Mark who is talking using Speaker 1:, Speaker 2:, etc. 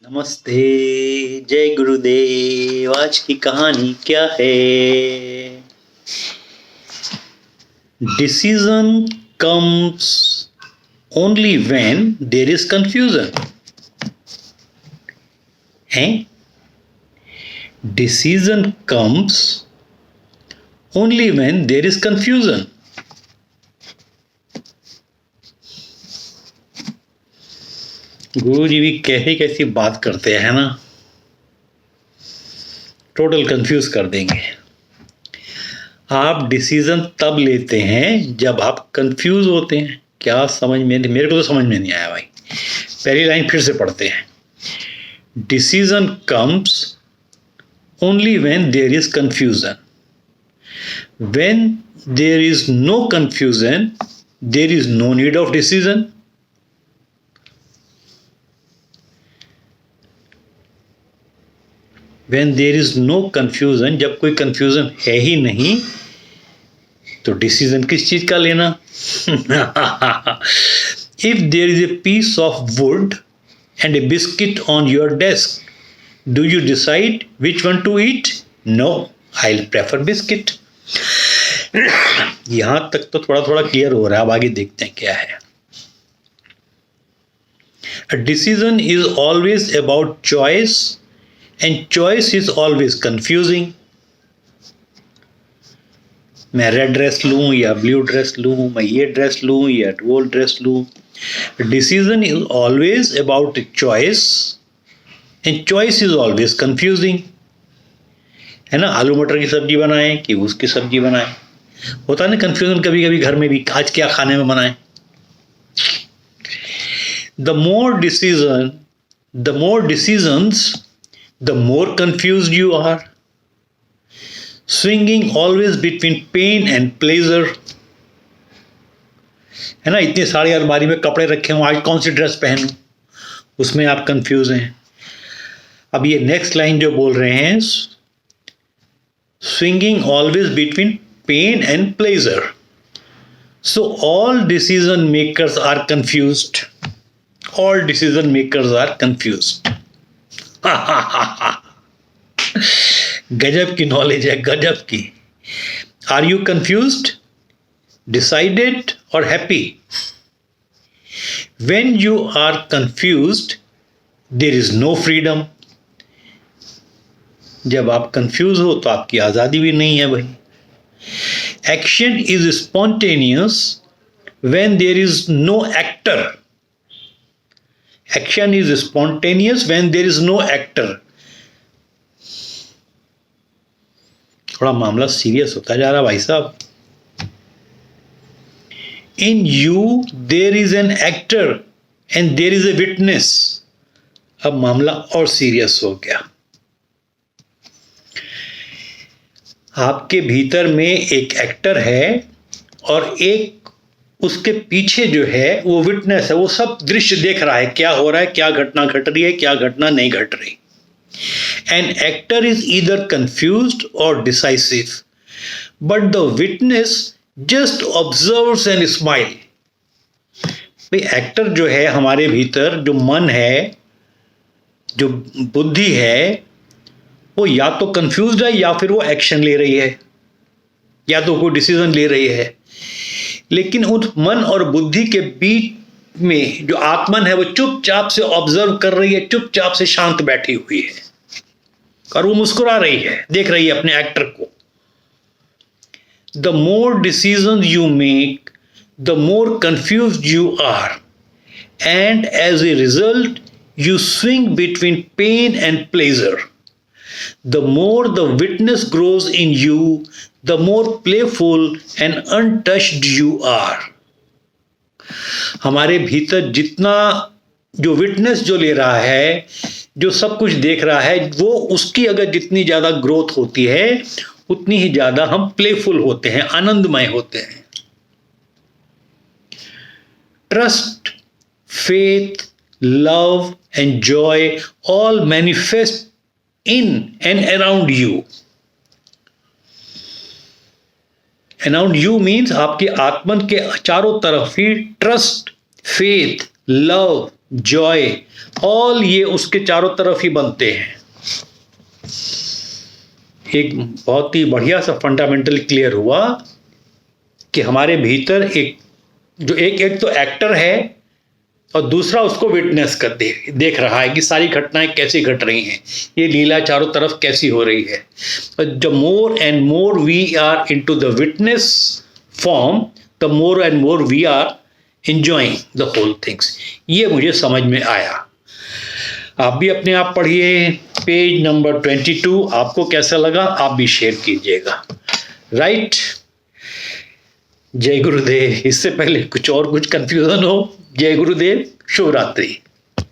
Speaker 1: नमस्ते, जय गुरुदेव। आज की कहानी क्या है? Decision comes only when there is confusion. हैं? Decision comes only when there is confusion. Guru ji भी कैसी कैसी बात करते हैं ना, टोटल कंफ्यूज कर देंगे। आप डिसीजन तब लेते हैं जब आप कंफ्यूज होते हैं। क्या समझ में? मेरे को तो समझ में नहीं आया भाई। पहली लाइन फिर से पढ़ते हैं। Decision comes only when there is confusion. When there is no confusion there is no need of decision. When there is no confusion, जब कोई confusion है ही नहीं तो डिसीजन किस चीज का लेना? If there is a piece of wood and a biscuit on your desk, do you decide which one to eat? No, I'll prefer biscuit. यहां तक तो थोड़ा थोड़ा क्लियर हो रहा है, अब आगे देखते हैं क्या है। A decision is always about choice. And choice is always confusing. मैं रेड ड्रेस लूं या ब्लू ड्रेस लूं, मैं ये ड्रेस लूं या वो ड्रेस लूं। Decision is always about choice and choice is always confusing. है ना, आलू मटर की सब्जी बनाएं कि उसकी सब्जी बनाएं, होता है ना कंफ्यूजन कभी कभी घर में भी, आज क्या खाने में बनाएं। The more decisions the more confused you are, swinging always between pain and pleasure। है ना, इतने सारे अलमारी में कपड़े रखे हों, आज कौन सी ड्रेस पहनूं, उसमें आप कंफ्यूज हैं। अब ये नेक्स्ट लाइन जो बोल रहे हैं, swinging always between pain and pleasure, so all decision makers are confused। all decision makers are confused। गजब की नॉलेज है, गजब की। आर यू कंफ्यूज्ड, डिसाइडेड और happy? When you are confused there is no freedom. जब आप confuse हो तो आपकी आजादी भी नहीं है भाई। Action is spontaneous when there is no actor. Action is spontaneous when there is no actor। थोड़ा मामला सीरियस होता जा रहा भाई साहब। In you there is an actor and there is a witness। अब मामला और सीरियस हो गया। आपके भीतर में एक एक्टर है और एक उसके पीछे जो है वो विटनेस है, वो सब दृश्य देख रहा है, क्या हो रहा है, क्या घटना घट रही है, क्या घटना नहीं घट रही। An actor is either confused और decisive, but the witness just observes and smile. भाई एक्टर जो है हमारे भीतर, जो मन है, जो बुद्धि है, वो या तो कंफ्यूज्ड है या फिर वो एक्शन ले रही है, या तो कोई डिसीजन ले रही है। लेकिन उस मन और बुद्धि के बीच में जो आत्मन है वो चुपचाप से ऑब्जर्व कर रही है, चुपचाप से शांत बैठी हुई है और वो मुस्कुरा रही है, देख रही है अपने एक्टर को। The more decision you make the more confused you are, and as a result you swing between pain and pleasure. The more the witness grows in you, the more playful and untouched you are। हमारे भीतर जितना जो witness जो ले रहा है, जो सब कुछ देख रहा है, वो उसकी अगर जितनी ज्यादा ग्रोथ होती है उतनी ही ज्यादा हम प्लेफुल होते हैं, आनंदमय होते हैं। Trust, faith, love and Joy all manifest in and around you। around you means आपके आत्मन के चारों तरफ ही trust, faith, love joy, all ये उसके चारों तरफ ही बनते हैं। एक बहुत ही बढ़िया सा फंडामेंटल क्लियर हुआ कि हमारे भीतर एक तो एक्टर है और दूसरा उसको विटनेस कर देख रहा है कि सारी घटनाएं कैसी घट रही हैं, ये लीला चारों तरफ कैसी हो रही है। The more and more we are into the witness form, the more and more we are enjoying the whole things. ये मुझे समझ में आया। आप भी अपने आप पढ़िए पेज नंबर 22। आपको कैसा लगा आप भी शेयर कीजिएगा। राइट, जय गुरुदेव। इससे पहले कुछ कंफ्यूजन हो, जय गुरुदेव, शुभ रात्रि।